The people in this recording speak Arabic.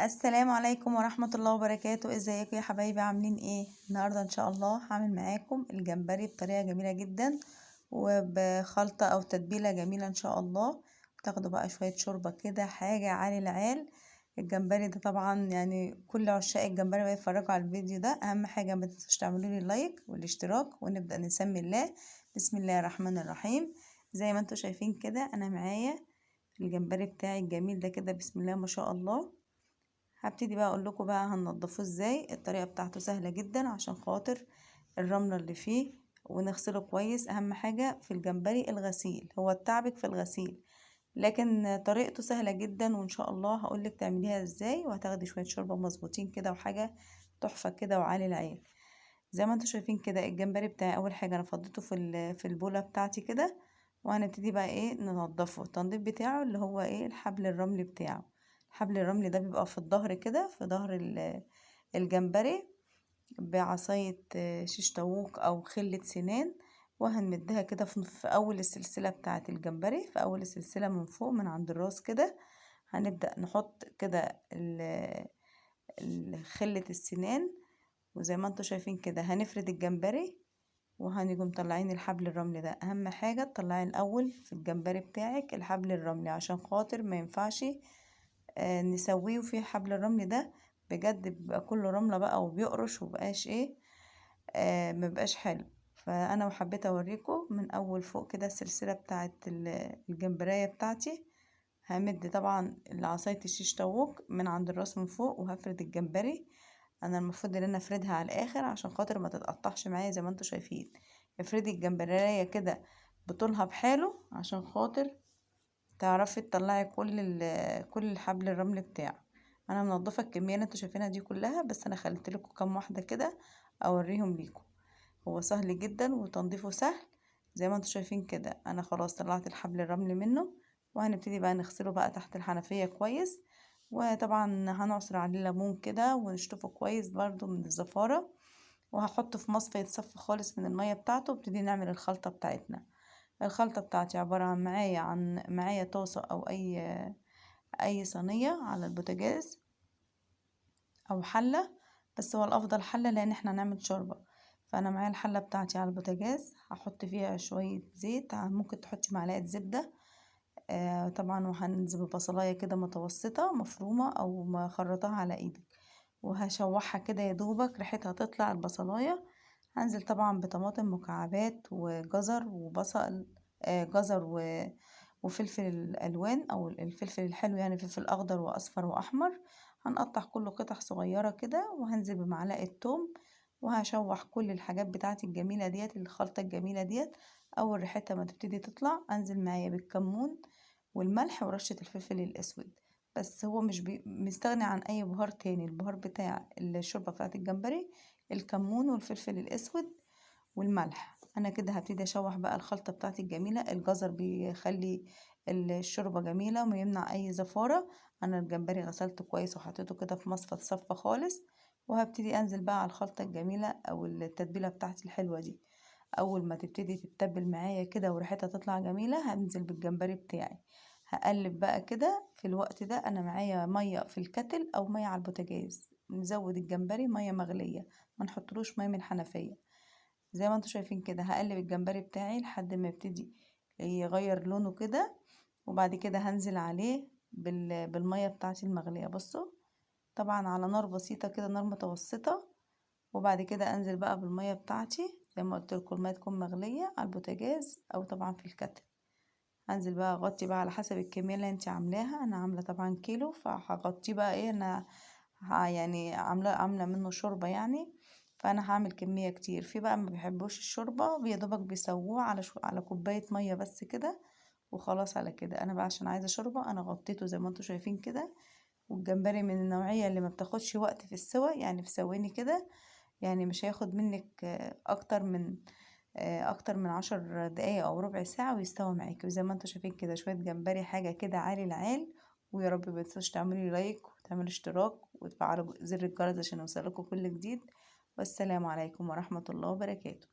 السلام عليكم ورحمة الله وبركاته. ازيكم يا حبايبي؟ عاملين ايه؟ النهاردة ان شاء الله هعمل معاكم الجمبري بطريقة جميلة جدا وبخلطة او تتبيلة جميلة ان شاء الله. تاخدوا بقى شوية شوربة كده، حاجة عالي العال. الجمبري ده طبعا يعني كل عشاق الجمبري ويتفرجوا على الفيديو ده. اهم حاجة ما تنسوش تعملوا لي لايك والاشتراك، ونبدأ نسمي الله. بسم الله الرحمن الرحيم. زي ما انتوا شايفين كده انا معايا الجمبري بتاعي الجميل ده كده، بسم الله ما شاء الله. هبتدي بقى اقول لكم بقى هننضفه ازاي. الطريقه بتاعته سهله جدا عشان خاطر الرمله اللي فيه، ونغسله كويس. اهم حاجه في الجمبري الغسيل، هو التعبك في الغسيل، لكن طريقته سهله جدا وان شاء الله هقولك تعمليها ازاي. وهتاخدي شويه شوربه مظبوطين كده وحاجه تحفه كده وعالي العين. زي ما انتوا شايفين كده الجمبري بتاعي، اول حاجه انا فضيته في البوله بتاعتي كده. وهنبتدي بقى ايه ننضفه. التنظيف بتاعه اللي هو ايه الحبل الرملي بتاعه. الحبل الرملي ده بيبقى في الظهر كده، في ظهر الجمبري، بعصاية شيش طاووق او خلة سنان. وهنمدها كده في اول السلسلة بتاعة الجمبري، في اول السلسلة من فوق من عند الراس كده. هنبدأ نحط كده خلة السنان. وزي ما انتوا شايفين كده هنفرد الجمبري، وهنيجي مطلعين الحبل الرملي ده. اهم حاجة تطلعي الاول في الجمبري بتاعك الحبل الرملي، عشان خاطر ما ينفعش نسويه فيه الحبل الرملي ده. بجد بيبقى كله رملة بقى وبيقرش ومبقاش ايه، مبقاش حلو. فانا وحبيت اوريكم من اول فوق كده السلسلة بتاعت الجمبرية بتاعتي. همد طبعا العصاية الشيش طاووق من عند الراس من فوق، وهفرد الجمبري. انا المفروض ان انا افردها على الاخر عشان خاطر ما تتقطعش معايا زي ما انتوا شايفين. افردي الجمبرية كده بطولها بحاله عشان خاطر تعرفي تطلعي كل الحبل الرمل بتاعه. انا منضفه الكميه اللي انتوا شايفينها دي كلها، بس انا خليت لكم كام واحده كده اوريهم ليكم. هو سهل جدا وتنظيفه سهل. زي ما انتوا شايفين كده انا خلاص طلعت الحبل الرمل منه. وهنبتدي بقى نغسله بقى تحت الحنفيه كويس. وطبعا هنعصر عليه ليمون كده ونشطفه كويس برضو من الزفاره. وهحطه في مصفى يتصفى خالص من الميه بتاعته، وابتدي نعمل الخلطه بتاعتنا. الخلطة بتاعتي عبارة عن معايا طاسة أو أي صينية على البوتاجاز أو حلة. بس هو الأفضل حلة لأن احنا هنعمل شوربة. فأنا معايا الحلة بتاعتي على البوتاجاز، هحط فيها شوية زيت، ممكن تحطي معلقة زبدة. طبعا. وهننزل ببصلاية كده متوسطة مفرومة أو مخرطاها على إيدك، وهشوحها كده يا دوبك ريحتها تطلع البصلاية. هنزل طبعا بطماطم مكعبات وجزر وبصل، جزر وفلفل الالوان او الفلفل الحلو، يعني فلفل اخضر واصفر واحمر. هنقطع كله قطع صغيره كده، وهنزل بمعلقه توم. وهشوح كل الحاجات بتاعتي الجميله ديت، الخلطه الجميله ديت. اول ريحتها ما تبتدي تطلع انزل معايا بالكمون والملح ورشه الفلفل الاسود. بس هو مش مستغني عن اي بهار تاني. البهار بتاع الشوربه بتاعت الجمبري الكمون والفلفل الاسود والملح. انا كده هبتدي اشوح بقى الخلطه بتاعتي الجميله. الجزر بيخلي الشوربه جميله وما يمنع اي زفاره. انا الجمبري غسلته كويس وحطيته كده في مصفى تصفى خالص. وهبتدي انزل بقى على الخلطه الجميله او التتبيله بتاعتي الحلوه دي. اول ما تبتدي تتبل معايا كده وريحتها تطلع جميله، هنزل بالجمبري بتاعي. هقلب بقى كده. في الوقت ده انا معايا ميه في الكتل او ميه على البوتاجاز. نزود الجمبري ميه مغليه، ما نحطلوش ميه من الحنفيه. زي ما انتوا شايفين كده هقلب الجمبري بتاعي لحد ما يبتدي يغير لونه كده. وبعد كده هنزل عليه بالميه بتاعتي المغليه. بصوا، طبعا على نار بسيطه كده، نار متوسطه. وبعد كده انزل بقى بالميه بتاعتي زي ما قلت لكم، الميه تكون مغليه على البوتاجاز او طبعا في الكتل. هنزل بقى اغطي بقى على حسب الكميه اللي انت عاملاها. انا عامله طبعا كيلو، فهغطيه بقى ايه. انا يعني عامله منه شوربه يعني. فانا هعمل كميه كتير. في بقى ما بيحبوش الشوربه، يا دوبك بيسووه على كوبايه ميه بس كده وخلاص. على كده انا بقى عشان عايزه شوربه انا غطيته زي ما انتوا شايفين كده. والجمبري من النوعيه اللي ما بتاخدش وقت في السوى، يعني في ثواني كده. يعني مش هياخد منك اكتر من 10 دقايق او ربع ساعة ويستوي معاكي. وزي ما انتوا شايفين كده شوية جمبري حاجة كده عالي العال. ويا رب متنسوش تعملي لايك وتعملوا اشتراك وتفعلوا زر الجرس عشان يوصلكوا كل جديد. والسلام عليكم ورحمة الله وبركاته.